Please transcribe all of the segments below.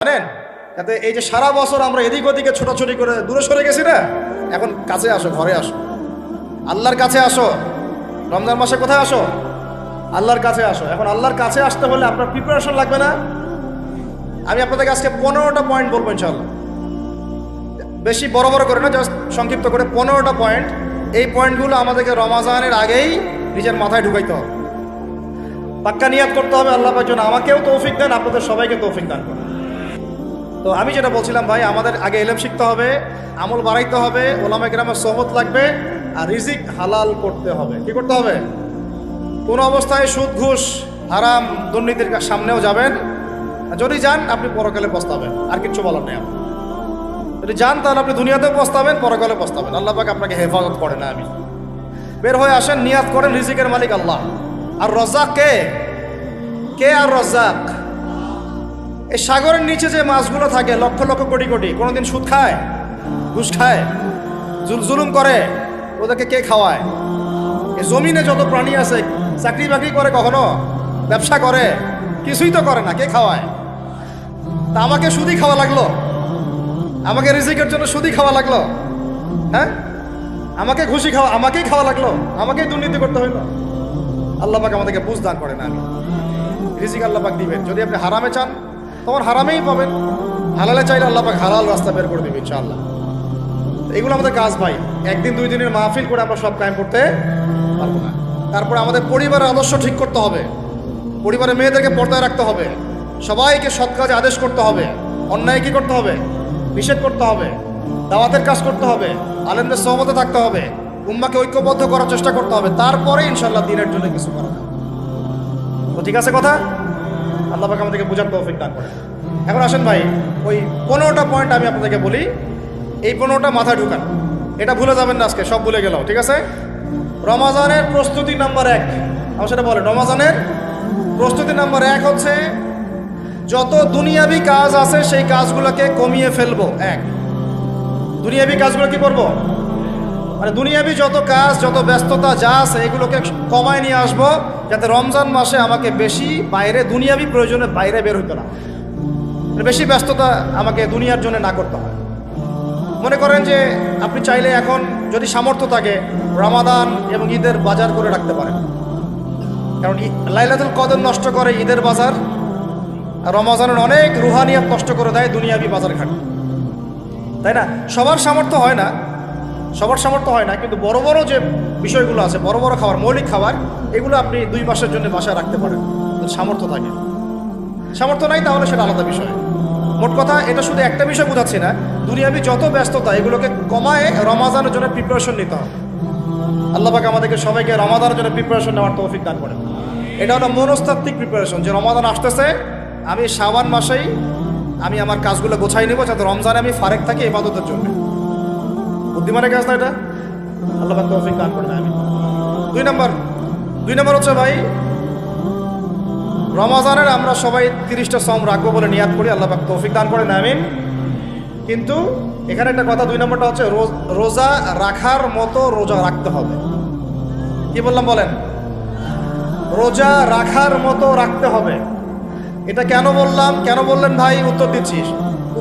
জানেন, যাতে এই যে সারা বছর আমরা এদিক ওদিকে ছোটাছুটি করে দূরে সরে গেছি না, এখন কাছে আসো, ঘরে আসো, আল্লাহর কাছে আসো। রমজান মাসে কোথায় আসো? আল্লাহর কাছে আসো। এখন আল্লাহর কাছে আসতে হলে আপনার প্রিপারেশন লাগবে না? আমি আপনাদেরকে আজকে 15টা পয়েন্ট বলবো ইনশাআল্লাহ, বেশি বড় বড় করে না, জাস্ট সংক্ষিপ্ত করে 15টা পয়েন্ট। এই পয়েন্টগুলো আমাদেরকে রমাজানের আগেই নিজের মাথায় ঢুকাইতে হবে, পাক্কা নিয়াত করতে হবে। আল্লাহ পাক যেন আমাকেও তৌফিক দেন, আপনাদের সবাইকে তৌফিক দান করেন। তো আমি যেটা বলছিলাম ভাই, আমাদের আগে ইলম শিখতে হবে, আমল বাড়াইতে হবে, ওলামায়ে কেরামের সোহবত লাগবে, আর রিজিক হালাল করতে হবে। কি করতে হবে? কোনো অবস্থায় সুদ ঘুষ হারাম দুর্নীতির সামনেও যাবেন, যদি যান আপনি পরকালে পস্তাবেন, আর কিচ্ছু বলার নেই। আপনি যদি যান তাহলে আপনি দুনিয়াতেও পস্তাবেন, পরকালে পস্তাবেন। আল্লাহ পাক আপনাকে হেফাজত করে না। আমি বের হয়ে আসেন, নিয়াত করেন, রিজিকের মালিক আল্লাহ। আর রজ্জাক কে? কে আর রজ্জাক? এই সাগরের নিচে যে মাছগুলো থাকে লক্ষ লক্ষ কোটি কোটি, কোনোদিন সুদ খায়, ঘুষ খায়, জুলুম করে? ওদেরকে কে খাওয়ায়? এই জমিনে যত প্রাণী আছে, চাকরি বাকরি করে, কখনো ব্যবসা করে? কিছুই তো করে না। কে খাওয়ায়? তা আমাকে সুদই খাওয়া লাগলো, আমাকে রিজিকের জন্য সুদই খাওয়া লাগলো, হ্যাঁ? আমাকে ঘুষি খাওয়া, আমাকেই খাওয়া লাগলো, আমাকেই দুর্নীতি করতে হইলো। আল্লাহ পাক আমাদেরকে বুঝ দান করেন। আমি রিজিক আল্লাহ পাক দিবেন। যদি আপনি হারামে চান তখন হারামেই পাবেন, হালালে চাইলে আল্লাহ পাক হালাল রাস্তা বের করে দেবে ইনশাআল্লাহ। এগুলো আমাদের কাজ ভাই। একদিন দুই দিনের মাহফিল করে আমরা সব কায়েম করতে পারবো না। তারপরে আমাদের পরিবারের আদর্শ ঠিক করতে হবে, পরিবারের মেয়েদেরকে পর্দায় রাখতে হবে, সবাইকে সৎ কাজে আদেশ করতে হবে, অন্যায় কি করতে হবে? নিষেধ করতে হবে, দাওয়াতের কাজ করতে হবে, আলেমদের সহমতে থাকতে হবে, উম্মাকে ঐক্যবদ্ধ করার চেষ্টা করতে হবে। তারপরে ইনশাআল্লাহ দিনের জন্য কিছু করা যাবে। তো ঠিক আছে কথা? আল্লাহ পাক আমাদেরকে বোঝার তৌফিক দান করেন। এখন আসেন ভাই, ওই 15টা পয়েন্ট আমি আপনাদেরকে বলি, এই 15টা মাথায় ঢুকান। এটা ভুলে যাবেন না, আজকে সব ভুলে গেলাম, ঠিক আছে? রমাজানের প্রস্তুতি নাম্বার 1, আমার সেটা বলেন। রমাজানের প্রস্তুতি নাম্বার 1 হচ্ছে যত দুনিয়াবি কাজ আছে সেই কাজগুলোকে কমিয়ে ফেলবো। দুনিয়াবি কাজগুলো কি করবো? মানে দুনিয়াবি যত কাজ, যত ব্যস্ততা যা আছে এগুলোকে কমায় নিয়ে আসবো, যাতে রমজান মাসে আমাকে বেশি বাইরে দুনিয়াবি প্রয়োজনে বাইরে বের হইতো না, বেশি ব্যস্ততা আমাকে দুনিয়ার জন্য না করতে হয়। মনে করেন যে আপনি চাইলে এখন যদি সামর্থ্য থাকে রমাদান এবং ঈদের বাজার করে রাখতে পারেন, কারণ লাইলাতুল কদর নষ্ট করে ঈদের বাজার, আর রমজানের অনেক রুহানিয়াত নষ্ট করে দেয় দুনিয়াবি বাজার ঘাট, তাই না? সবার সামর্থ্য হয় না, কিন্তু বড় বড় যে বিষয়গুলো আছে, বড় বড় খাবার, মৌলিক খাবার, এগুলো আপনি 2 মাসের জন্য বাসায় রাখতে পারেন যদি সামর্থ্য থাকে। সামর্থ্য নাই তাহলে সেটা আলাদা বিষয়। মোট কথা, এটা শুধু একটা বিষয় বোঝাচ্ছি না, দুনিয়াবি যত ব্যস্ততা এগুলোকে কমায় রমাজানের জন্য প্রিপারেশন নিতে হবে। আল্লাহ পাক আমাদেরকে সবাইকে রমাদানের জন্য প্রিপারেশন নেওয়ার তৌফিক দান করেন। এটা হলো মনস্তাত্ত্বিক প্রিপারেশন, যে রমাদান আসতেছে, আমি শাবান মাসেই আমি আমার কাজগুলো গোছাই নেবো, যাতে রমজানে আমি ফারেক থাকি ইবাদতের জন্য। বুদ্ধিমানের কাজ না এটা? আল্লাহ পাক তৌফিক দান করেন। আমি 2 নম্বর হচ্ছে ভাই, রমাজানের আমরা সবাই 30টা সওম রাখবো বলে নিয়াত করি, আল্লাহ পাক তৌফিক দান করেন, আমিন। কিন্তু এখানে একটা কথা, 2 নম্বরটা হচ্ছে রোজা রাখার মতো রোজা রাখতে হবে। কি বললাম বলেন? রোজা রাখার মতো রাখতে হবে। এটা কেন বললাম, কেন বললেন ভাই? উত্তর দিচ্ছিস।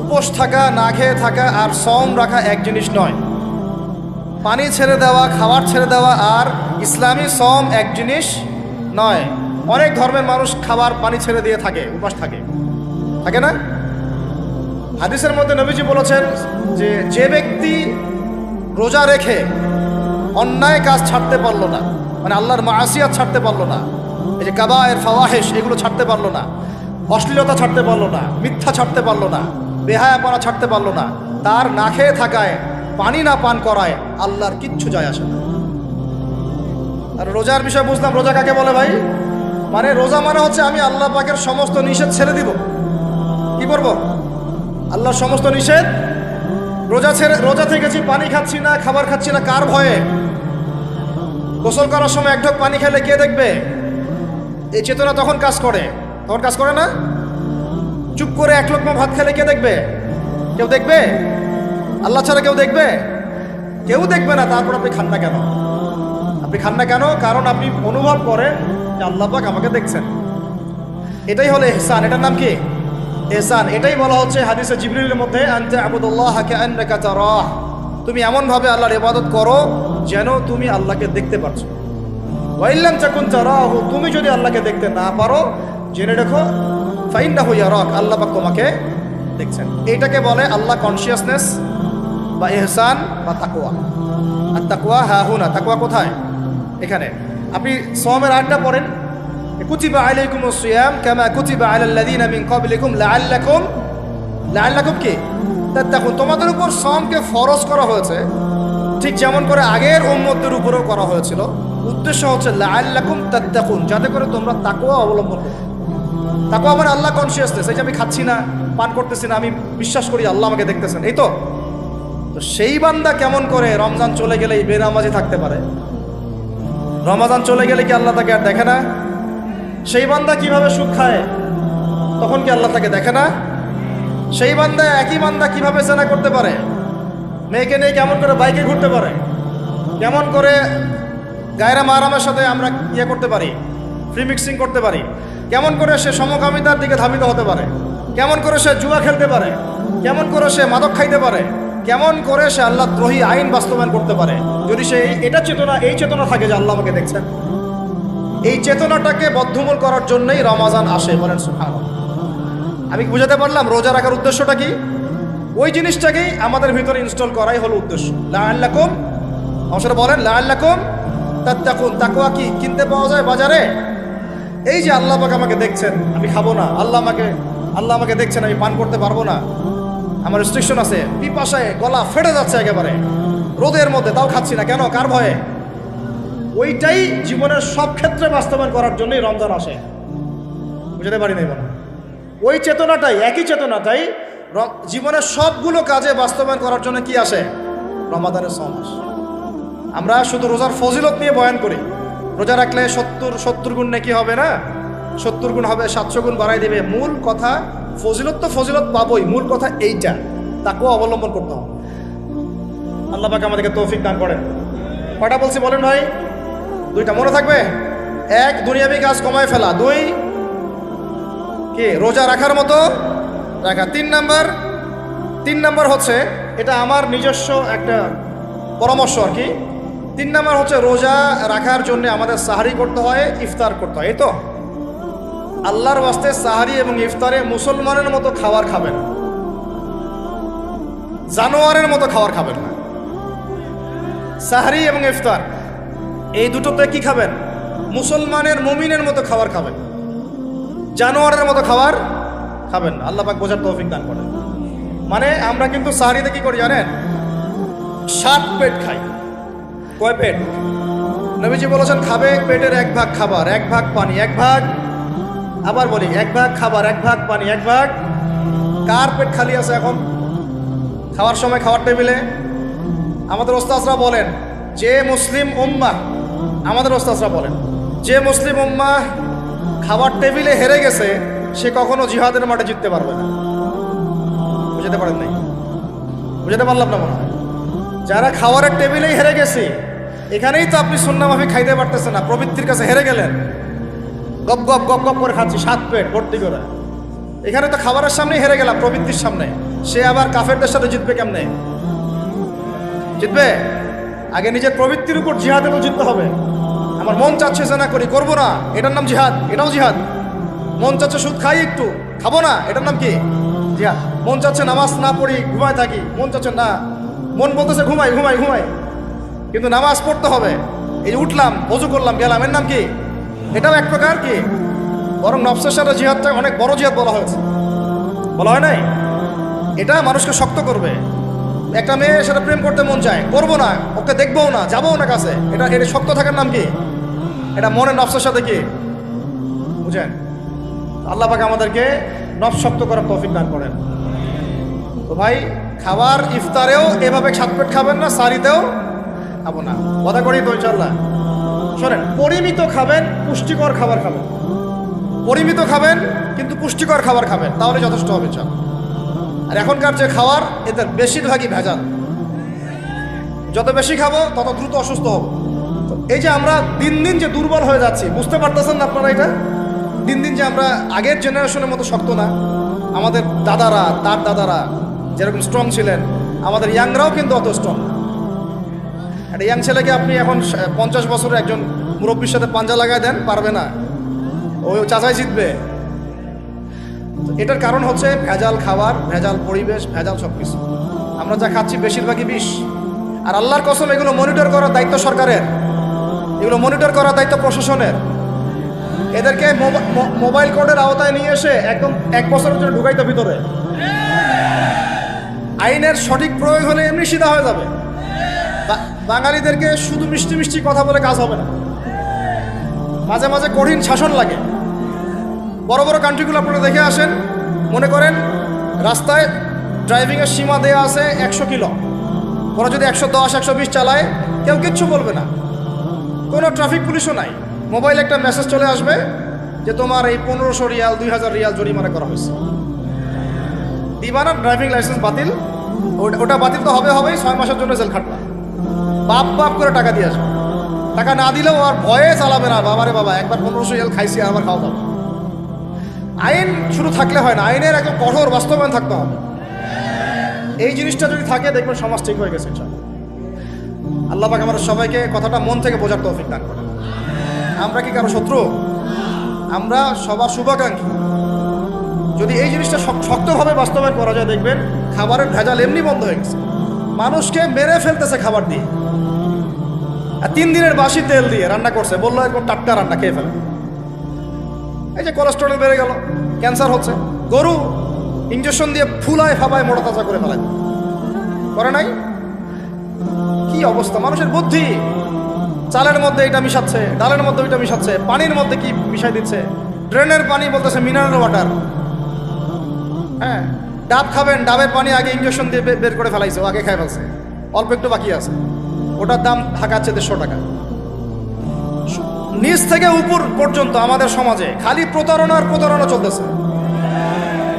উপোস থাকা, না খেয়ে থাকা আর সওম রাখা এক জিনিস নয়। পানি ছেড়ে দেওয়া, খাবার ছেড়ে দেওয়া আর ইসলামী সওম এক জিনিস নয়। অনেক ধর্মের মানুষ খাবার পানি ছেড়ে দিয়ে থাকে, উপাস থাকে না? হাদিসের মধ্যে নবীজি বলেছেন যে ব্যক্তি রোজা রেখে অন্যায় কাজ ছাড়তে পারলো না, মানে আল্লাহর মাসিয়াত ছাড়তে পারলো না, এই যে কাবায়ের ফাওয়াহিশ এগুলো ছাড়তে পারলো না, অশ্লীলতা ছাড়তে পারলো না, মিথ্যা ছাড়তে পারলো না, বেহায়াপনা ছাড়তে পারলো না, তার না খেয়ে থাকায়, পানি না পান করায় আল্লাহর কিচ্ছু যায় আসে না। আর রোজার বিষয় বুঝলাম। রোজা কাকে বলে ভাই? মানে রোজা মানে হচ্ছে আমি আল্লাহ পাকের সমস্ত নিষেধ ছেড়ে দিব। কি করব? আল্লাহর সমস্ত নিষেধ। রোজা থেকেছি, পানি খাচ্ছি না, খাবার খাচ্ছি না, কার ভয়ে? গোসল করার সময় 1 ঢোক পানি খেলে কে দেখবে? এই চেতনা তখন কাজ করে না? চুপ করে 1 লোকমা ভাত খেলে কে দেখবে? কেউ দেখবে? আল্লাহ ছাড়া কেউ দেখবে? কেউ দেখবে না। তারপর আপনি খান না কেন? কারণ আপনি অনুভব করেন যে আল্লাহ পাক আমাকে দেখছেন। এটাই হলো ইহসান। এটার নাম কি? ইহসান এটাই বলা হচ্ছে হাদিসে জিবরিলের মধ্যে, আনতা আবুদুল্লাহ কাআন্নাকা তারাহ, তুমি এমনভাবে আল্লাহর ইবাদত করো যেন তুমি আল্লাহকে দেখতে পাচ্ছ। ওয়া ইল্লাম তাকুন তারাহু, তুমি যদি আল্লাহকে দেখতে না পারো জেনে রাখো ফাইন্নাহু ইয়ারাক, আল্লাহ পাক তোমাকে দেখছেন। এটাকে বলে আল্লাহ কনসিয়াসনেস বা ইহসান বা তাকওয়া। আর তাকওয়া হাহুনা, তাকওয়া কোথায়? এখানে। আপনি সওমের আয়াতটা পড়েন, কুতিবা আলাইকুমুস সিয়াম কামা কুতিবা আলাল লাযিনা মিন ক্বাবলিকুম লাআল্লাকুম কি তাত্তাকুন, তোমাদের উপর সওমকে ফরজ করা হয়েছে ঠিক যেমন করে আগের উম্মতদের উপরেও করা হয়েছিল। উদ্দেশ্য হচ্ছে লাআল্লাকুম তাত্তাকুন, যাতে করে তোমরা তাকওয়া অবলম্বন করো। তাকওয়া মানে আল্লাহ কনসিয়াসনেস, এই যে আমি খাচ্ছি না, পান করতেছি না, আমি বিশ্বাস করি আল্লাহ আমাকে দেখতেছেন, এই তো। তো সেই বান্দা কেমন করে রমজান চলে গেলেই বেনামাজি থাকতে পারে? রমাদান চলে গেলে কি আল্লাহ তাকে আর দেখে না? সেই বান্দা কিভাবে সুখ খায়, তখন কি আল্লাহ তাকে দেখে না? সেই বান্দা, একই বান্দা কিভাবে জেনা করতে পারে? মেয়েকে নিয়ে কেমন করে বাইকে ঘুরতে পারে? কেমন করে গায়রা মাহরামের সাথে আমরা ইয়ে করতে পারি, ফ্রি মিক্সিং করতে পারি? কেমন করে সে সমকামিতার দিকে ধাবিত হতে পারে? কেমন করে সে জুয়া খেলতে পারে? কেমন করে সে মাদক খাইতে পারে? কেমন করে সে আল্লাহ দ্রোহী আইন বাস্তবায়ন করতে পারে? যদি সে এই চেতনা থাকে যে আল্লাহ আমাকে দেখছেন, এই চেতনাটাকে বদ্ধমূল করার জন্যই রমাজান আসে। বলেন সুবহানাল্লাহ। আমি বুঝাতে পারলাম রোজা রাখার উদ্দেশ্যটা কি? ওই জিনিসটাকেই আমাদের ভিতরে ইনস্টল করাই হলো উদ্দেশ্য। লাআল্লাকুম, অবশ্যই বলেন লাআল্লাকুম তাত্তাকুন। তাকওয়া কি কিনতে পাওয়া যায় বাজারে? এই যে আল্লাহ পাক আমাকে দেখছেন, আমি খাবো না, আল্লাহ আমাকে দেখছেন, আমি পান করতে পারবো না, আমার রেস্ট্রিকশন আছে, পিপাসায় গলা ফেটে যাচ্ছে একেবারে রোদের মধ্যে, তাও খাচ্ছি না, কেন? কার ভয়ে? ওইটাই জীবনের সব ক্ষেত্রে বাস্তবায়ন করার জন্যই রমজান আসে। বুঝতে পারি নাই বলো? ওই চেতনাটাই, একই চেতনাটাই জীবনের সবগুলো কাজে বাস্তবায়ন করার জন্য কি আসে? রমাদানের সওম আসে। আমরা শুধু রোজার ফজিলত নিয়ে বয়ান করি, রোজা রাখলে 70 গুণ নাকি হবে না, 70 গুণ হবে, 700 গুণ বাড়াই দেবে। মূল কথা ফজিলত তো ফজিলত পাবোই, মূল কথা এইটা, তাকেও অবলম্বন করতে হবে। আল্লাহ পাক আমাদেরকে তৌফিক দান করেন। কয়টা বলছি বলেন ভাই? 2টা মনে থাকবে। 1, দুনিয়াবি কাজ কমায় ফেলা। 2, কি রোজা রাখার মতো রাখা। 3 নাম্বার হচ্ছে, এটা আমার নিজস্ব একটা পরামর্শ আর কি। 3 নাম্বার হচ্ছে রোজা রাখার জন্য আমাদের সাহারি করতে হয়, ইফতার করতে হয়, এই তো। আল্লাহর ওয়াস্তে সাহারি এবং ইফতারে মুসলমানের মতো খাবার খাবেন, জানোয়ারের মতো খাবার খাবেন না। সাহারি এবং ইফতার এই দুটোতে কি খাবেন? মুসলমানের, মুমিনের মতো খাবার খাবেন, জানোয়ারের মতো খাবার খাবেন না। আল্লাহ পাক বোঝার তৌফিক দান করেন। মানে আমরা কিন্তু সাহারিতে কি করি জানেন? 7 পেট খাই। কয় পেট? নবীজি বলেছেন খাবে পেটের 1 ভাগ খাবার, 1 ভাগ পানি, 1 ভাগ, আবার বলি 1 ভাগ খাবার, 1 ভাগ পানি, 1 ভাগ। কার পেট খালি আছে এখন খাওয়ার সময়? খাওয়ার টেবিলে আমাদের ওস্তাদরা বলেন যে মুসলিম উম্মাহ, আমাদের ওস্তাদরা বলেন যে মুসলিম উম্মাহ খাওয়ার টেবিলে হেরে গেছে, সে কখনো জিহাদের মাঠে জিততে পারবে না। বুঝতে পারেন নাই? বুঝতে পারলাম না মনে হয়। যারা খাওয়ারের টেবিলেই হেরে গেছে, এখানেই তো আপনি সুন্নাহ মাফিক খাইতে পারতেছেন না, প্রবৃত্তির কাছে হেরে গেলেন, গপ গপ গপ গপ করে খাচ্ছি 7 পেট ভর্তি করে। এখানে তো খাবারের সামনেই হেরে গেলাম, প্রবৃত্তির সামনে। সে আবার কাফেরদের সাথে জিতবে কেমনে? জিতবে আগে নিজের প্রবৃত্তির উপর জিহাদে তো জিততে হবে। আমার মন চাচ্ছে জেনা করি, করবো না, এটার নাম জিহাদ, এটাও জিহাদ। মন চাচ্ছে সুদ খাই, একটু খাবো না, এটার নাম কি? জিহাদ। মন চাচ্ছে নামাজ না পড়ি, ঘুমায় থাকি, মন চাচ্ছে না, মন বলতেছে ঘুমাই ঘুমাই ঘুমাই, কিন্তু নামাজ পড়তে হবে। এই উঠলাম, ওযু করলাম, গেলাম, এর নাম কি? এটাও এক প্রকার কি, বরং নফসের সাথে জিহাদটা অনেক বড় জিহাদ বলা হয়েছে, বলা হয় নাই? এটা মানুষকে শক্ত করবে। একটা মেয়ে সেটা প্রেম করতে মন চায়, করবো না, ওকে দেখবো না, যাবো না কাছে, এটা শক্ত থাকার নাম কি? এটা মনে নফসের সাথে কি বুঝেন? আল্লাহ পাক আমাদেরকে নফস শক্ত করার তৌফিক দান করেন। তো ভাই, খাবার ইফতারেও এভাবে 7 পেট খাবেন না, সারিতেও খাবো না, কথা করি তো ইনশাল্লাহ। শোনেন, পরিমিত খাবেন, পুষ্টিকর খাবার খাবেন, পরিমিত খাবেন কিন্তু পুষ্টিকর খাবার খাবেন, তাহলে যথেষ্ট হবে ইনশাল্লাহ। আর এখনকার যে খাবার, এদের বেশিরভাগই ভেজাল। যত বেশি খাবো তত দ্রুত অসুস্থ হব। এই যে আমরা দিন দিন যে দুর্বল হয়ে যাচ্ছি, বুঝতে পারতেছেন না আপনারা? এটা দিন দিন যে আমরা আগের জেনারেশনের মতো শক্ত না, আমাদের দাদারা, তার দাদারা যেরকম স্ট্রং ছিলেন, আমাদের ইয়াংরাও কিন্তু অত স্ট্রং। একটা ইয়াং ছেলেকে আপনি এখন 50 বছরের একজন মুরব্বীর সাথে পাঞ্জা লাগায় দেন, পারবে না, ওই চাচাই জিতবে। এটার কারণ হচ্ছে ভেজাল খাবার, ভেজাল পরিবেশ, ভেজাল সব কিছু। আমরা যা খাচ্ছি বেশিরভাগই বিষ। আর আল্লাহর কসম, এগুলো মনিটর করার দায়িত্ব সরকারের, এগুলো মনিটর করার দায়িত্ব প্রশাসনের। এদেরকে মোবাইল কোর্টের আওতায় নিয়ে এসে একদম 1 বছরের জন্য ঢুকাইতে ভিতরে। আইনের সঠিক প্রয়োগ হলে এমনি সিধা হয়ে যাবে। বাঙালিদেরকে শুধু মিষ্টি মিষ্টি কথা বলে কাজ হবে না, মাঝে মাঝে কঠিন শাসন লাগে। বড় বড় কান্ট্রিগুলো আপনারা দেখে আসেন, মনে করেন রাস্তায় ড্রাইভিংয়ের সীমা দেওয়া আছে 100 কিলো, ওরা যদি 110, 120 চালায় কেউ কিচ্ছু বলবে না, কোনো ট্রাফিক পুলিশও নাই। মোবাইলে একটা মেসেজ চলে আসবে যে তোমার এই 1500 রিয়াল, 2000 রিয়াল জরিমানা করা হয়েছে। দিবা না, ড্রাইভিং লাইসেন্স বাতিল। ওটা বাতিল তো হবেই, 6 মাসের জন্য জেল খাটবা, বাপ করে টাকা দিয়ে আসবে। টাকা না দিলেও আর ভয়ে চালাবে না, বাবারে বাবা একবার 1500 রিয়াল খাইছি, আবার খাওয়া যাবে। আইন শুধু থাকলে হয় না, আইনের একদম কঠোর বাস্তবায়ন থাকতে হবে। এই জিনিসটা যদি থাকে, দেখবেন সমাজ ঠিক হয়ে গেছে। আল্লাহ পাক আমাদের সবাইকে কথাটা মন থেকে বোঝার তৌফিক দান করেন। আমরা কি কারো শত্রু? আমরা সবার শুভাকাঙ্ক্ষী। যদি এই জিনিসটা শক্তভাবে বাস্তবায়ন করা যায়, দেখবেন খাবারের ভেজাল এমনি বন্ধ হয়ে গেছে। মানুষকে মেরে ফেলতেছে খাবার দিয়ে, আর 3 দিনের বাসি তেল দিয়ে রান্না করছে, বললো এরকম টাটকা রান্না খেয়ে ফেলে। এই যে কোলেস্টেরল বেড়ে গেল, ক্যান্সার হচ্ছে। গরু ইঞ্জেকশন দিয়ে ফুলায় ফাবায় মোটা তাজা করে ফেলায়, করে নাই? কি অবস্থা মানুষের বুদ্ধি! চালের মধ্যে এটা মিশাচ্ছে, ডালের মধ্যে ওইটা মিশাচ্ছে, পানির মধ্যে কি মিশাই দিচ্ছে, ড্রেনের পানি বলতেছে মিনারেল ওয়াটার। হ্যাঁ, ডাব খাবেন, ডাবের পানি আগে ইঞ্জেকশন দিয়ে বের করে ফেলাইছে, ও আগে খাই ফেলছে, অল্প একটু বাকি আছে, ওটার দাম ঢাকাচ্ছে 150 টাকা। নিচ থেকে উপর পর্যন্ত আমাদের সমাজে খালি প্রতারণা চলতেছে।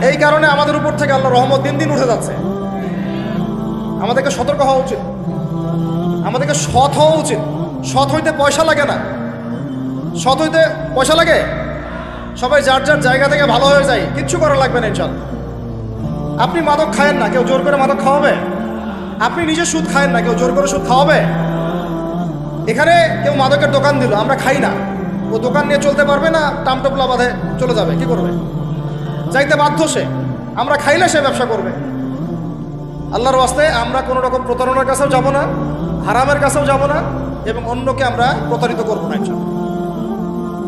এই কারণে আমাদের উপর থেকে আল্লাহর রহমত দিন দিন উঠে যাচ্ছে। আমাদেরকে সতর্ক হওয়া উচিত, আমাদেরকে সৎ হওয়া উচিত। সৎ হইতে পয়সা লাগে না, সৎ হইতে পয়সা লাগে? সবাই যার যার জায়গা থেকে ভালো হয়ে যায়, কিচ্ছু করা লাগবে না ইনশাআল্লাহ। আপনি মাদক খায়েন না, কেউ জোর করে মাদক খাওয়াবে? আপনি নিজে সুদ খায়েন না, কেউ জোর করে সুদ খাওয়াবে? এখানে কেউ মাদকের দোকান দিল, আমরা খাই না, ও দোকান নিয়ে চলতে পারবে না, টামটোপলা বাঁধে চলে যাবে, কি করবে? যাইতে বাধ্য সে। আমরা খাইলে সে ব্যবসা করবে। আল্লাহর ওয়াস্তে আমরা কোনো রকম প্রতারণার কাছেও যাব না, হারামের কাছেও যাব না, এবং অন্যকে আমরা প্রতারিত করবো না ইনশাআল্লাহ।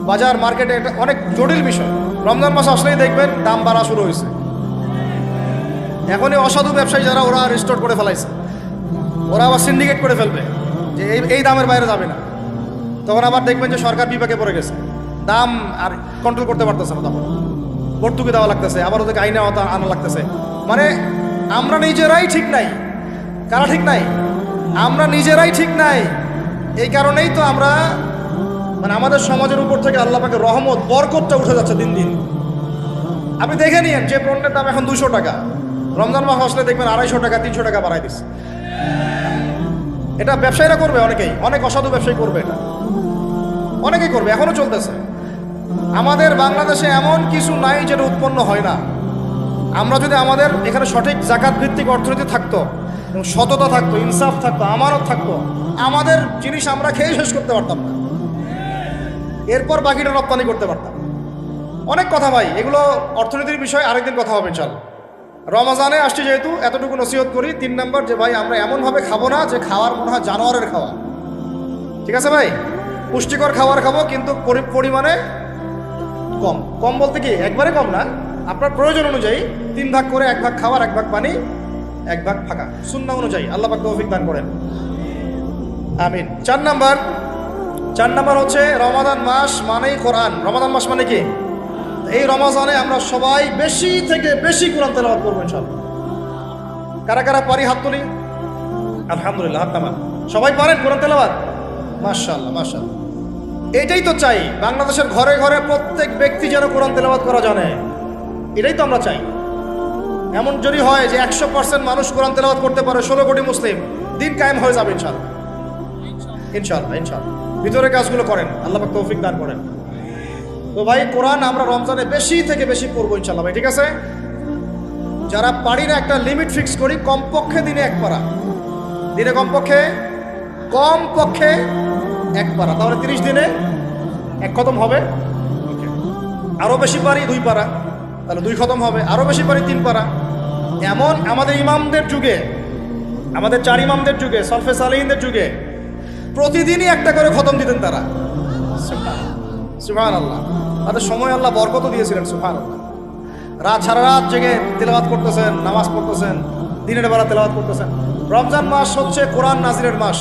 বাজার মার্কেটে এটা অনেক জটিল বিষয়। রমজান মাস আসলেই দেখবেন দাম বাড়া শুরু হয়েছে। এখনই অসাধু ব্যবসায়ী যারা, ওরা রিস্টোর করে ফেলাইছে, ওরা আবার সিন্ডিকেট করে ফেলবে যে এই দামের বাইরে যাবে না। তখন আবার দেখবেন যে সরকার বিপাকে পড়ে গেছে, দাম আর কন্ট্রোল করতে পারতেছে না, তখন ভর্তুকি দেওয়া লাগতেছে, আবার ওদেরকে আইনে আনা লাগতেছে। মানে আমরা নিজেরাই ঠিক নাই। কারা ঠিক নাই? আমরা নিজেরাই ঠিক নাই। এই কারণেই তো আমরা, মানে আমাদের সমাজের উপর থেকে আল্লাহ পাকের রহমত, বরকতটা উঠে যাচ্ছে দিন দিন। আপনি দেখে নিন, যে পণ্যের দাম এখন 200 টাকা, রমজান মাস আসলে দেখবেন 250 টাকা, 300 টাকা বাড়াই দিচ্ছে। এটা ব্যবসায়ীরা করবে, অনেক অসাধু ব্যবসায়ী করবে, এটা অনেকেই করবে, এখনো চলতেছে। আমাদের বাংলাদেশে এমন কিছু নাই যেটা উৎপন্ন হয় না। আমরা যদি আমাদের এখানে সঠিক জাকাত ভিত্তিক অর্থনীতি থাকতো, এবং সততা থাকতো, ইনসাফ থাকতো, আমানত থাকতো, আমাদের জিনিস আমরা খেয়ে শেষ করতে পারতাম না, এরপর বাকিটা রপ্তানি করতে পারতাম। অনেক কথা ভাই, এগুলো অর্থনীতির বিষয়, আরেকদিন কথা হবে ইনশাআল্লাহ। রমজানে আসছি যেহেতু, এতটুকু নসিহত করি। 3 নম্বর, যে ভাই আমরা এমনভাবে খাবো না যে খাওয়ার মনে হয় জানোয়ারের খাওয়া। ঠিক আছে ভাই, পুষ্টিকর খাবার খাবো, কিন্তু পরিমাণে কম বলতে কি একবারে কম না, আপনার প্রয়োজন অনুযায়ী 3 ভাগ করে, 1 ভাগ খাবার, 1 ভাগ পানি, 1 ভাগ ফাঁকা, সুন্নাহ অনুযায়ী। আল্লাহ পাক তৌফিক দান করেন, আমিন। 4 নাম্বার হচ্ছে রমাদান মাস মানেই কোরআন। রমাদান মাস মানে কি? এই রমজানে আমরা সবাই বেশি থেকে বেশি কোরআন তেলাওয়াত করবো ইনশাআল্লাহ। কারা কারা পারি হাত তুলি? আলহামদুলিল্লাহ, হাত নামান। সবাই পারেন কোরআন তেলাওয়াত? মাশাআল্লাহ মাশাআল্লাহ। এটাই তো চাই, বাংলাদেশের ঘরে ঘরে প্রত্যেক ব্যক্তি যেন কোরআন তেলাওয়াত করা জানে, এটাই তো আমরা চাই। এমন যদি হয় যে 100% মানুষ কোরআন তেলাওয়াত করতে পারে, 16 কোটি মুসলিম, দিন কায়েম হয়ে যাবে ইনশাআল্লাহ। ইনশাআল্লাহ ভিতরে কাজগুলো করেন, আল্লাহ পাক তৌফিক দান করেন। তো ভাই, কোরআন আমরা রমজানে বেশি থেকে বেশি পড়বো ইনশাআল্লাহ ভাই, ঠিক আছে? যারা পারি না একটা লিমিট ফিক্স করি, কমপক্ষে দিনে এক পারা, দিনে কমপক্ষে এক পারা, তাহলে 30 দিনে এক খতম হবে। আরও বেশি পারি 2 পারা, তাহলে 2 খতম হবে। আরও বেশি পারি 3 পারা। এমন আমাদের ইমামদের যুগে, আমাদের 4 ইমামদের যুগে, সলফে সালেহিনদের যুগে প্রতিদিনই একটা করে খতম দিতেন তারা। সুবহানাল্লাহ। তাদের সময় আল্লাহ বরকত দিয়েছিলেন। সুবহানাল্লাহ। সারা রাত জেগে তেলাওয়াত করতেছেন, নামাজ পড়তেছেন, দিনের বেলা তেলাওয়াত করতেছেন। রমজান মাস হচ্ছে কোরআন নাজিলের মাস।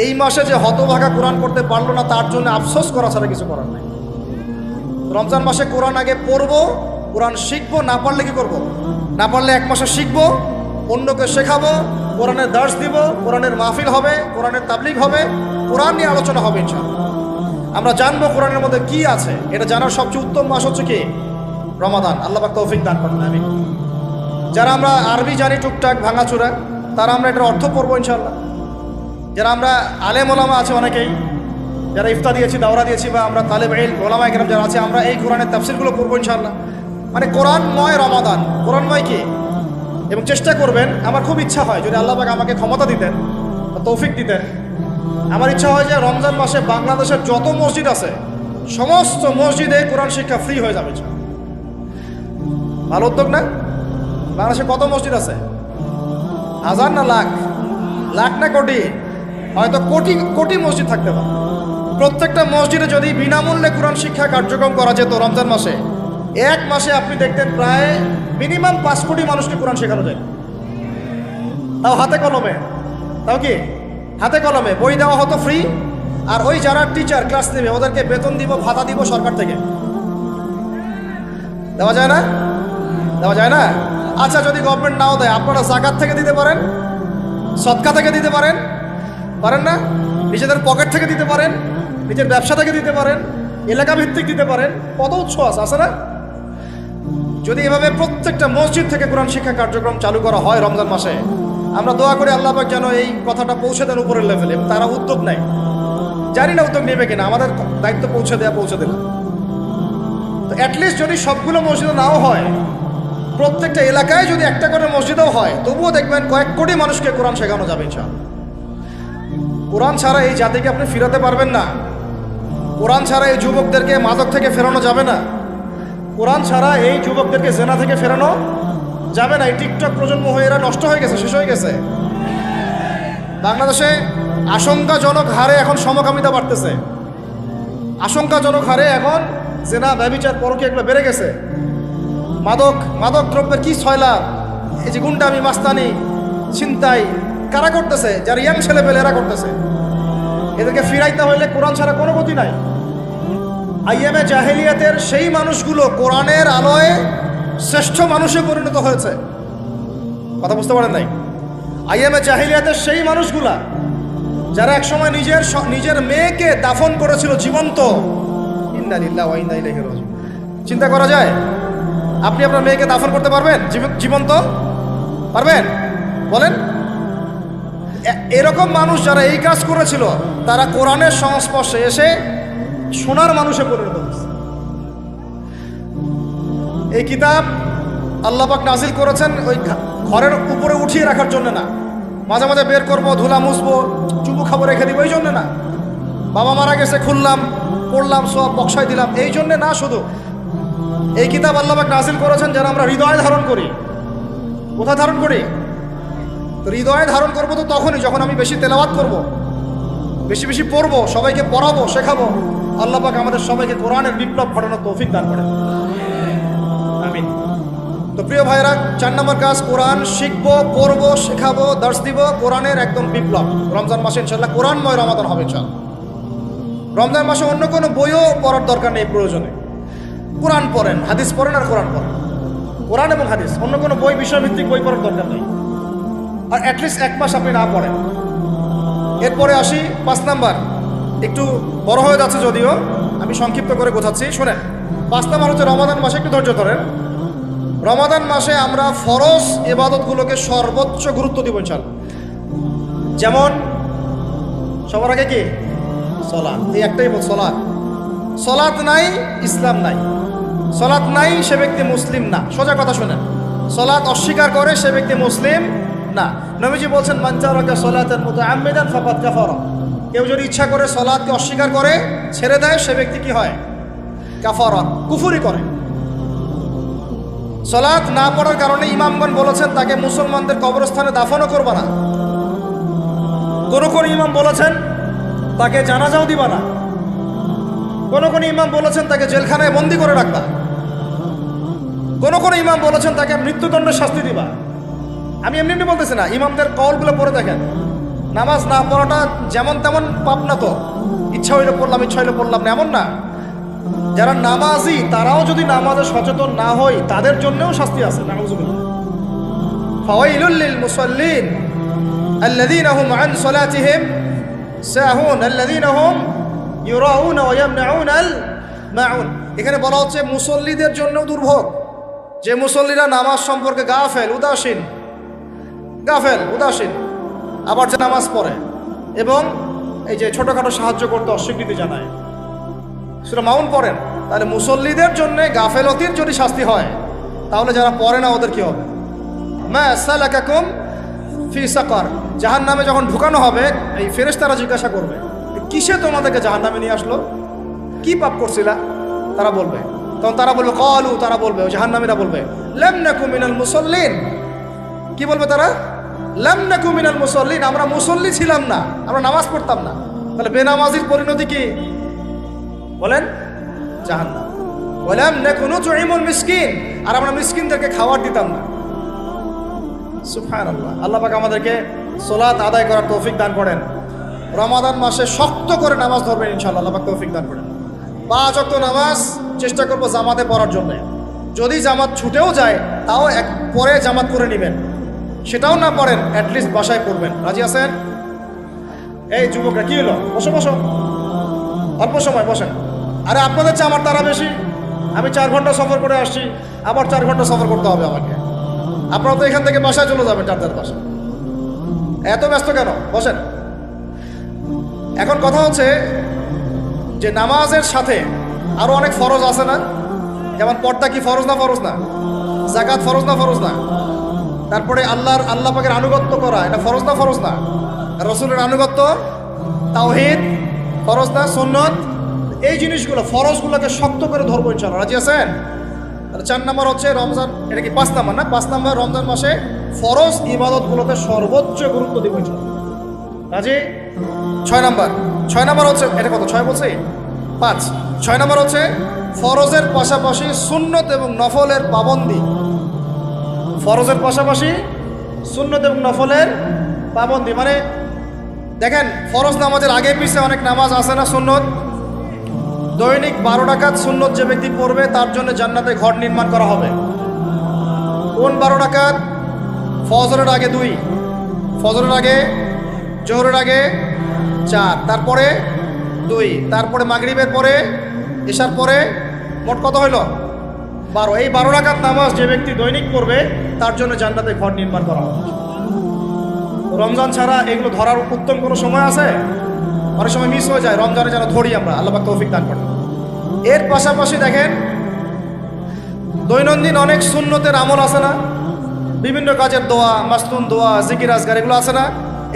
এই মাসে যে হতভাগা কোরআন পড়তে পারলো না, তার জন্য আফসোস করা ছাড়া কিছু করার নাই। রমজান মাসে কোরআন আগে পড়বো, কোরআন শিখবো, না পারলে কি করবো? না পারলে 1 মাসে শিখবো, অন্যকে শেখাবো, কোরআনের দার্স দিব, কোরআনের মাহফিল হবে, কোরআনের তাবলিগ হবে, কোরআন নিয়ে আলোচনা হবে ইনশাআল্লাহ। আমরা জানবো কোরআনের মধ্যে কি আছে। এটা জানার সবচেয়ে উত্তম মাস হচ্ছে কি? রমাদান। আল্লাহ পাক তৌফিক দান করেন, আমিন। যারা আমরা আরবি জানি টুকটাক ভাঙাচোরা, তারা আমরা এটার অর্থ পড়বো ইনশাআল্লাহ। যারা আমরা আলেম ওলামা আছে অনেকেই, যারা ইফতা দিয়েছি, দাওরা দিয়েছি, বা আমরা তালেব ইলম ওলামা ইকরাম যারা আছে, আমরা এই কোরআনের তাফসিরগুলো পড়বো ইনশাআল্লাহ। মানে কোরআনময় রমাদান, কোরআনময় কি? এবং চেষ্টা করবেন, আমার খুব ইচ্ছা হয় যদি আল্লাহ পাক আমাকে ক্ষমতা দিতেন, তৌফিক দিতেন, আমার ইচ্ছা হয় যে রমজান মাসে বাংলাদেশের যত মসজিদ আছে সমস্ত মসজিদে কোরআন শিক্ষা ফ্রি হয়ে যাবে। ভালো উদ্যোগ না? বাংলাদেশে কত মসজিদ আছে? হাজার না লাখ? লাখ না কোটি? হয়তো কোটি কোটি মসজিদ থাকতে পারে। প্রত্যেকটা মসজিদে যদি বিনামূল্যে কোরআন শিক্ষা কার্যক্রম করা যেত রমজান মাসে, 1 মাসে আপনি দেখতেন প্রায় মিনিমাম 5 কোটি মানুষকে কোরআন শেখানো যায়। তাও হাতে কলমে। তাও কি হাতে কলমে? বই দেওয়া হতো ফ্রি, আর ওই যারা টিচার ক্লাস নেবে ওদেরকে বেতন দিব, ভাতা দিব সরকার থেকে। দেওয়া যায় না? দেওয়া যায় না? আচ্ছা, যদি গভর্নমেন্ট নাও দেয়, আপনারা জাকাত থেকে দিতে পারেন, সদকা থেকে দিতে পারেন, পারেন না? নিজেদের পকেট থেকে দিতে পারেন, নিজের ব্যবসা থেকে দিতে পারেন, এলাকা ভিত্তিক দিতে পারেন। কত উৎস আছে না? যদি এভাবে প্রত্যেকটা মসজিদ থেকে কোরআন শিক্ষা কার্যক্রম চালু করা হয় রমজান মাসে, আমরা দোয়া করি আল্লাহ পাক যেন এই কথাটা পৌঁছে দেন উপরের লেভেলে। তারা উদ্যোগ নেয়, জানি না উদ্যোগ নেবে কিনা, আমাদের দায়িত্ব পৌঁছে দিলাম। তো অ্যাটলিস্ট যদি সবগুলো মসজিদে নাও হয়, প্রত্যেকটা এলাকায় যদি একটা করে মসজিদও হয়, তবুও দেখবেন কয়েক কোটি মানুষকে কোরআন শেখানো যাবে ইনশাআল্লাহ। কোরআন ছাড়া এই জাতিকে আপনি ফিরাতে পারবেন না। কোরআন ছাড়া এই যুবকদেরকে মাদক থেকে ফেরানো যাবে না। কোরআন ছাড়া এই যুবকদেরকে জেনা থেকে ফেরানো যাবে না। এই টিকটক প্রজন্ম হয়ে এরা নষ্ট হয়ে গেছে, শেষ হয়ে গেছে। বাংলাদেশে আশঙ্কাজনক হারে এখন সমকামিতা বাড়তেছে। আশঙ্কাজনক হারে এখন জেনা, ব্যভিচার, পরকীয়া এগুলো বেড়ে গেছে। মাদক দ্রব্যের কি ছয়লা, এই যে গুন্ডামি, মাস্তানি, ছিনতাই কারা করতেছে? যারা ইয়াং ছেলে পেলে এরা করতেছে। এদেরকে ফিরাইতে হইলে কোরআন ছাড়া কোনো গতি নাই। আইয়ামে জাহেলিয়াতের সেই মানুষগুলো কোরআনের আলোয় শ্রেষ্ঠ মানুষে পরিণত হয়েছে। কথা বুঝতে পারেন নাই? আইয়ামে জাহেলিয়াতের সেই মানুষগুলা যারা একসময় নিজের মেয়েকে দাফন করেছিল জীবন্ত। ইন্না লিল্লাহি ওয়া ইন্না ইলাইহি রাজিউন। চিন্তা করা যায়? আপনি আপনার মেয়েকে দাফন করতে পারবেন জীবন্ত? পারবেন? বলেন। এরকম মানুষ যারা এই কাজ করেছিল, তারা কোরআনের সংস্পর্শে এসে সোনার মানুষে পরিণত হয়েছে। এই কিতাব আল্লাহ পাক নাজিল করেছেন ওই ঘরের উপরে উঠিয়ে রাখার জন্য না, মাঝে মাঝে বের করবো, ধুলা মুছবো, চুপু খাবো, রেখে দিব, এই জন্য না। বাবা মারা গেছে, খুললাম, পড়লাম, সব বক্সায় দিলাম, এই জন্যে না। শুধু এই কিতাব আল্লাহ পাক নাজিল করেছেন যেন আমরা হৃদয়ে ধারণ করি। কোথায় ধারণ করি? তো হৃদয়ে ধারণ করবো তো তখনই যখন আমি বেশি তেলাওয়াত করব, বেশি বেশি পড়বো, সবাইকে পড়াবো, শেখাবো। আল্লাহ পাক আমাদের সবাইকে কোরআনের বিপ্লব ঘটানোর তৌফিক দান করেন, আমিন। তো প্রিয় ভাইরা, 4 নম্বর কাজ, কোরআন শিখবো, পড়বো, শেখাবো, দার্স দিব। কোরআনের একদম বিপ্লব। রমজান মাসে ইনশাআল্লাহ কোরআনময় রমাদান হবে ইনশাআল্লাহ। রমজান মাসে অন্য কোনো বইও পড়ার দরকার নেই। প্রয়োজনে কোরআন পড়েন, হাদিস পড়েন, আর কোরআন পড়েন। কোরআন এবং হাদিস, অন্য কোনো বই, বিষয়ভিত্তিক বই পড়ার দরকার নেই। আর অ্যাটলিস্ট 1 মাস আপনি না পড়েন। এরপরে আসি 5 নাম্বার। একটু বড় হয়ে যাচ্ছে যদিও, আমি সংক্ষিপ্ত করে বোঝাচ্ছি, শোনেন। 5 নাম্বার হচ্ছে রমাদান মাসে, একটু ধৈর্য ধরেন। রমাদান মাসে আমরা ফরজ ইবাদতগুলোকে সর্বোচ্চ গুরুত্ব দিব ইনশাআল্লাহ। যেমন সবার আগে কি? সালাত। এই একটাই বল, সালাত। সালাত নাই, ইসলাম নাই। সালাত নাই, সে ব্যক্তি মুসলিম না। সোজা কথা শোনেন, সালাত অস্বীকার করে সে ব্যক্তি মুসলিম না। নবীজি বলছেন মান তারাকা সালাতান মুতাআম্মিদান ফাকাদ কাফারা, কেউ যদি ইচ্ছা করে সালাতকে অস্বীকার করে ছেড়ে দেয় সে ব্যক্তি কি হয়? কাফারা, কুফরি করে। সালাত না পড়ার কারণে ইমামগণ বলেছেন তাকে মুসলমানদের কবরস্থানে দাফনও করবে না। কোন ইমাম বলেছেন তাকে জানাজাও দিবা না। কোন ইমাম বলেছেন তাকে জেলখানায় বন্দি করে রাখবা। কোন ইমাম বলেছেন তাকে মৃত্যুদণ্ডের শাস্তি দিবা। আমি এমনি বলতেছি না, ইমামদের কওলগুলো পড়ে দেখেন। নামাজ না পড়াটা যেমন তেমন পাপ না তো, ইচ্ছা হইলে পড়লাম ইচ্ছা হইলে পড়লাম না, এমন না। যারা নামাজি তারাও যদি নামাজে সচেতন না হয় তাদের জন্যও শাস্তি আছে। নাউযুবিল্লাহ। ফাওয়াইলুল লিল মুসাল্লিন আল্লাযীনা হুম আন সালাতিহিম সাহুন আল্লাযীনা হুম ইউরাউনা ওয়া ইয়ামনাউনাল মাউন। এখানে বলা হচ্ছে মুসল্লিদের জন্য দুর্ভোগ, যে মুসল্লিরা নামাজ সম্পর্কে গাফেল উদাসীন, আবার যে নামাজ পড়ে এবং এই যে ছোটখাটো সাহায্য করতে অস্বীকৃতি জানায়, সূরা মাউন পড়েন, তাহলে মুসল্লিদের জন্য গাফেলতির যদি শাস্তি হয় তাহলে যারা পড়ে না ওদের কি হবে? মা সালাকাকুম ফি সাকার, জাহান্নামে যখন ঢুকানো হবে এই ফেরেশতারা জিজ্ঞাসা করবে কিসে তোমাদেরকে জাহান্নামে নিয়ে আসলো, কি পাপ করছিলা? তারা বলবে, তখন তারা বলবে ক্বালু, তারা বলবে, ওই জাহান্নামীরা বলবে লাম নাকু মিনাল মুসাল্লিন। কি বলবে তারা? লাম নাকু মিনাল মুসাল্লিন, আমরা মুসল্লি ছিলাম না, আমরা নামাজ পড়তাম না। তাহলে বেনামাজির পরিণতি কি বলেন? জাহান্নাম। ওয়ালাম নাকু নুতঈমুল মিসকিন, আর আমরা মিসকিনদেরকে খাবার দিতাম না। সুবহানাল্লাহ। আল্লাহ পাক আমাদেরকে সালাত আদায় করার তৌফিক দান করেন। রমাদান মাসে শক্ত করে নামাজ ধরবেন ইনশাআল্লাহ, আল্লাহ পাক তৌফিক দান করেন। 5 ওয়াক্ত নামাজ চেষ্টা করব জামাতে পড়ার জন্য। যদি জামাত ছুটেও যায় তাও পরে জামাত করে নেবেন, সেটাও না পড়েন অ্যাটলিস্ট বাসায় পড়বেন। রাজি আছেন? এই যুবকরা কি হলো, বসো অল্প সময় বসেন। আরে আপনাদের চেয়ে আমার তারা বেশি, আমি 4 ঘন্টা সফর করে আসছি, আবার 4 ঘন্টা সফর করতে হবে আমাকে। আপনারা তো এখান থেকে বাসায় চলে যাবেন, চারটার বাসায়। এত ব্যস্ত কেন? বসেন। এখন কথা হচ্ছে যে নামাজের সাথে আরো অনেক ফরজ আছে না? যেমন পর্দা কি ফরজ না? যাকাত ফরজ না? তারপরে আল্লাহ পাকের আনুগত্য করা এটা ফরজ না? রসুলের আনুগত্য, তাওহীদ ফরজ না? সুন্নত, এই জিনিসগুলো ফরজগুলোকে শক্ত করে ধরবো ইনশাআল্লাহ। রাজি আছেন? তাহলে 4 নম্বর হচ্ছে রমজান, এটা কি 5 নম্বর না? 5 নম্বর রমজান মাসে ফরজ ইবাদতগুলোতে সর্বোচ্চ গুরুত্ব দিব ইনশাআল্লাহ। রাজি? 6 নম্বর হচ্ছে, এটা কত 6 বলছি? 5। 6 নম্বর হচ্ছে ফরজের পাশাপাশি সুন্নত এবং নফলের পাবন্দি। ফরজের পাশাপাশি সুন্নত এবং নফলের পাবন্দি মানে দেখেন, ফরজ নামাজের আগে পিছে অনেক নামাজ আছে না সুন্নত? দৈনিক 12 রাকাত সুন্নত যে ব্যক্তি পড়বে তার জন্য জান্নাতে ঘর নির্মাণ করা হবে। কোন 12 রাকাত? ফজরের আগে 2, ফজরের আগে, জোহরের আগে 4, তারপরে 2, তারপরে মাগরিবের পরে, ইশার পরে, মোট কত হইল? 12। এই 12 রাকাত নামাজ যে ব্যক্তি দৈনিক পড়বে তার জন্য জান্নাতে ঘর নির্মাণ করা হবে। রমজান ছাড়া এগুলো ধরার উত্তম কোনো সময় আছে? অনেক সময় মিস হয়ে যায়, রমজানে যেন ধরি আমরা, আল্লাহ পাক তৌফিক দান করেন। এর পাশাপাশি দেখেন দৈনন্দিন অনেক সুন্নতের আমল আছে না? বিভিন্ন কাজের দোয়া, মাসনুন দোয়া, জিকির আজকার এগুলো আছে না?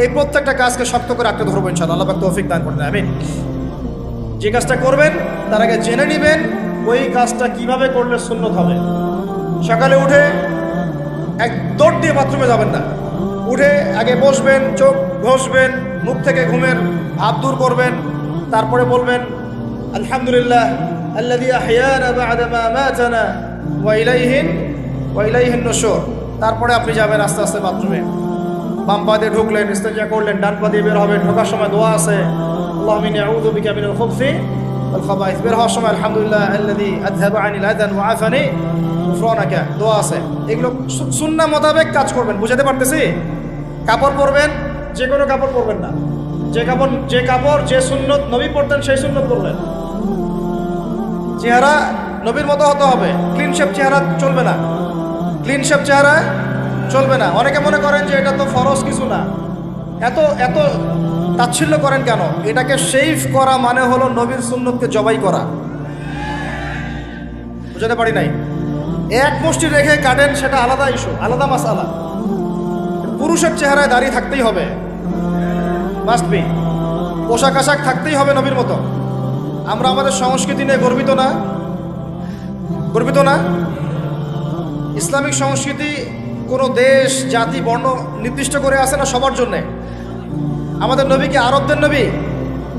এই প্রত্যেকটা কাজকে শক্ত করে আঁকড়ে ধরবো ইনশাআল্লাহ, আল্লাহ পাক তৌফিক দান করেন। আমিন। যে কাজটা করবেন তার আগে জেনে নেবেন ওই কাজটা কিভাবে করলে সুন্নত হবে। সকালে উঠে এক দৌড় দিয়ে বাথরুমে যাবেন না, উঠে আগে বসবেন, চোখ ঘষবেন, মুখ থেকে ঘুমের ভাব দূর করবেন, তারপরে বলবেন আলহামদুলিল্লাহ আল্লাযী আহইয়ানা বা'দা মা মাতানা ওয়া ইলাইহিন নুশুর। তারপরে আপনি যাবেন আস্তে আস্তে বাথরুমে, বাম পা দিয়ে ঢুকলেন, ইস্তেঞ্জা করলেন, ডান পা দিয়ে বের হবেন। ঢোকার সময় দোয়া আছে আল্লাহুম্মা ইন্নী আউযু বিকা মিনাল খুবসি ওয়াল খাবাইস। বের হওয়ার সময় আলহামদুলিল্লাহ আল্লাযী আযহাবা আনিল আযান ওয়া আফানি গুফরানাকা, দোয়া আছে। এগুলো সুন্নাহ মোতাবেক কাজ করবেন। বুঝাতে পারতেছি? কাপড় পরবেন, যে কোনো কাপড় পরবেন না। যে কাপড় যে সুন্নত নবী পড়তেন সেই সুন্নত পরবেন। চেহারা নবীর মতো হতে হবে, ক্লিন শেপ চেহারা চলবে না, ক্লিন শেপ চেহারা চলবে না। অনেকে মনে করেন যে এটা তো ফরজ কিছু না, এত তাচ্ছিল্য করেন কেন? এটাকে শেভ করা মানে হলো নবীর সুন্নতকে জবাই করা। বুঝাতে পারি নাই? এক মুষ্টি রেখে কাটেন, সেটা আলাদা ইস্যু, আলাদা মাসালা। পুরুষের চেহারায় দাড়ি থাকতেই হবে, মাস্ট বি। পোশাক আশাক থাকতেই হবে নবীর মতো। আমরা আমাদের সংস্কৃতি নিয়ে গর্বিত না? গর্বিত না? ইসলামিক সংস্কৃতি কোনো দেশ, জাতি, বর্ণ নির্দিষ্ট করে আসে না সবার জন্যে। আমাদের নবী কি আরবদের নবী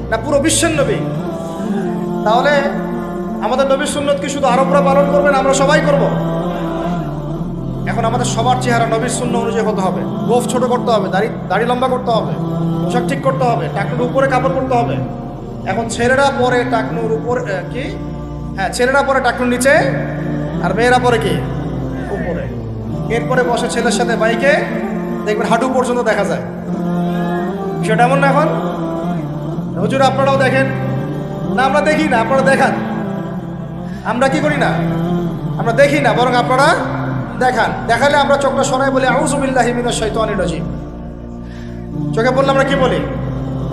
না পুরো বিশ্বের নবী? তাহলে আমাদের নবীর সুন্নত কি শুধু আরবরা পালন করবেন, আমরা সবাই করব? এখন আমাদের সবার চেহারা নবীর সুন্নাহ অনুযায়ী হতে হবে। গোফ ছোট করতে হবে, দাড়ি লম্বা করতে হবে, পোশাক ঠিক করতে হবে, টাকনুর উপরে কাপড় পরতে হবে। এখন ছেলেরা পরে টাকনুর উপরে কি, হ্যাঁ ছেলেরা পরে টাকনুর নিচে, আর মেয়েরা পরে কি উপরে। এরপরে বসে ছেলের সাথে বাইকে, দেখবেন হাঁটু পর্যন্ত দেখা যায়। সেটা এমন না এখন? হুজুর আপনারাও দেখেন না? আমরা দেখি না, আপনারা দেখান। আমরা কি করি না? আমরা দেখি না, বরং আপনারা দেখান। দেখালে আমরা চোখটা সরাই বলি আউযু বিল্লাহি মিনাশ শাইতানির রাজিম। চোখে বললে আমরা কি বলি?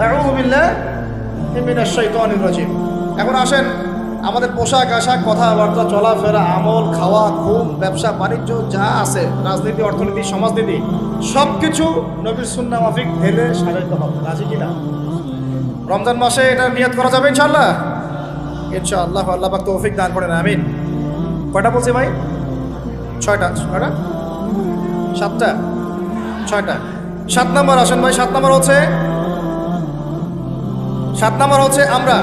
আউযু বিল্লাহি মিনাশ শাইতানির রাজিম। এখন আসেন, আমাদের পোশাক আশাক, কথাবার্তা, চলাফেরা, আমল, খাওয়া, ঘুম, ব্যবসা বাণিজ্য যা আছে, রাজনীতি, অর্থনীতি, সমাজনীতি, সব কিছু নবীর সুন্নাহ মাফিক ঢেলে সাজাইতে হবে। রাজি কিনা? রমজান মাসে এটা নিয়ত করা যাবে ইনশাআল্লাহ? ইনশাআল্লাহ। আল্লাহ পাক তৌফিক দান করেন, আমিন। কয়টা বলছি ভাই? 6টা। 7টা? 6টা। 7 নম্বর আসেন ভাই। 7 নম্বর হচ্ছে আমরা